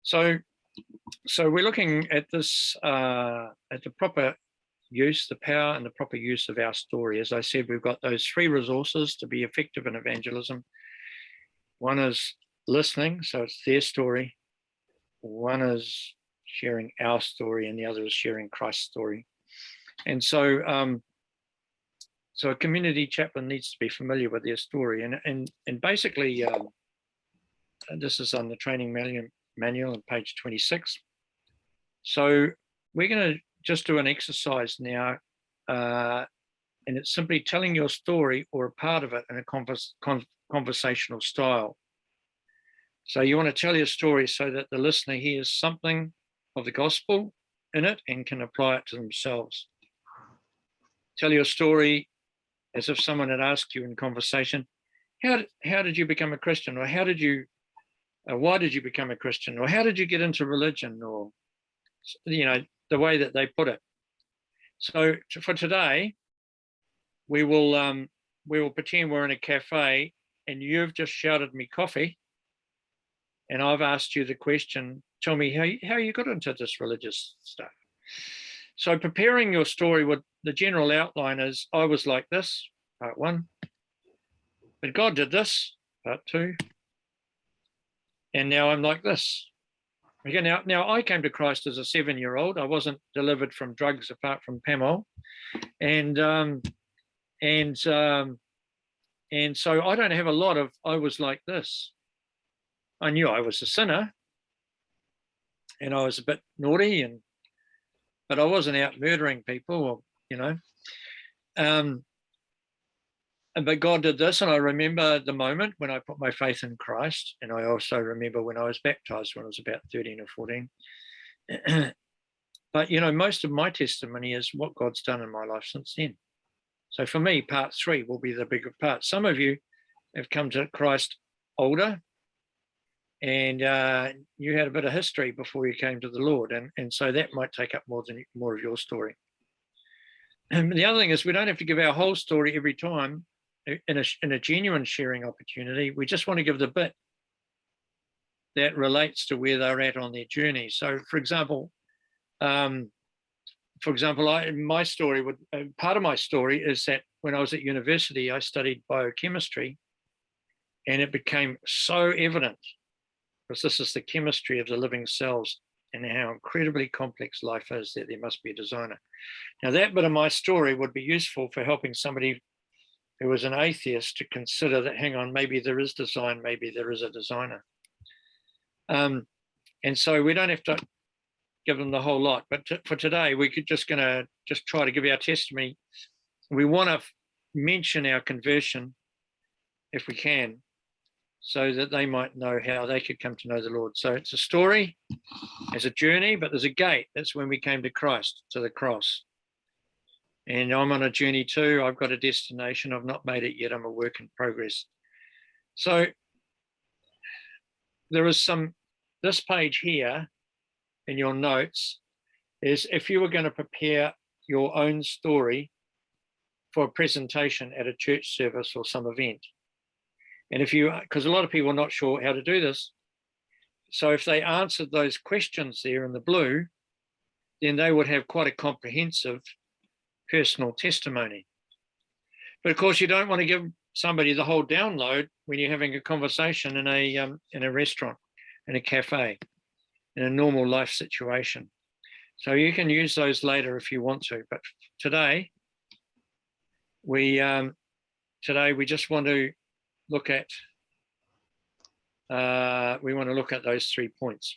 So we're looking at this, at the proper use, the power and the proper use of our story. As I said, we've got those three resources to be effective in evangelism. One is listening, so it's their story. One is sharing our story, and the other is sharing Christ's story. And so, so a community chaplain needs to be familiar with their story. And basically, this is on the training manual on page 26. So we're going to just do an exercise now, and it's simply telling your story or a part of it in a conversational style. So you want to tell your story so that the listener hears something of the gospel in it and can apply it to themselves. Tell your story as if someone had asked you in conversation, how did you become a Christian? Or why did you become a Christian? Or how did you get into religion? Or, the way that they put it. So for today, we will pretend we're in a cafe and you've just shouted me coffee, and I've asked you the question, tell me how you got into this religious stuff. So preparing your story, the general outline is, I was like this, part one, but God did this, part two, and now I'm like this. Okay, now I came to Christ as a 7-year-old. I wasn't delivered from drugs apart from Pamol, and so I don't have a lot of I was like this. I knew I was a sinner, and I was a bit naughty, but I wasn't out murdering people, But God did this, and I remember the moment when I put my faith in Christ, and I also remember when I was baptized when I was about 13 or 14. But, most of my testimony is what God's done in my life since then. So for me, part 3 will be the bigger part. Some of you have come to Christ older, and you had a bit of history before you came to the Lord, and so that might take up more of your story. And the other thing is, we don't have to give our whole story every time in a genuine sharing opportunity. We just want to give the bit that relates to where they're at on their journey. So, for example, my story part of my story is that when I was at university, I studied biochemistry, and it became so evident, because this is the chemistry of the living cells and how incredibly complex life is, that there must be a designer. Now, that bit of my story would be useful for helping somebody who was an atheist to consider that, hang on, maybe there is design, maybe there is a designer. And so we don't have to give them the whole lot, but for today, we could just try to give our testimony. We want to mention our conversion, if we can, so that they might know how they could come to know the Lord. So it's a story, it's a journey, but there's a gate. That's when we came to Christ, to the cross. And I'm on a journey too. I've got a destination. I've not made it yet. I'm a work in progress. So there is this page here in your notes is if you were going to prepare your own story for a presentation at a church service or some event. And because a lot of people are not sure how to do this. So if they answered those questions there in the blue, then they would have quite a comprehensive personal testimony. But of course, you don't want to give somebody the whole download when you're having a conversation in a restaurant, in a cafe, in a normal life situation. So you can use those later if you want to. But today, we just want to look at those 3 points.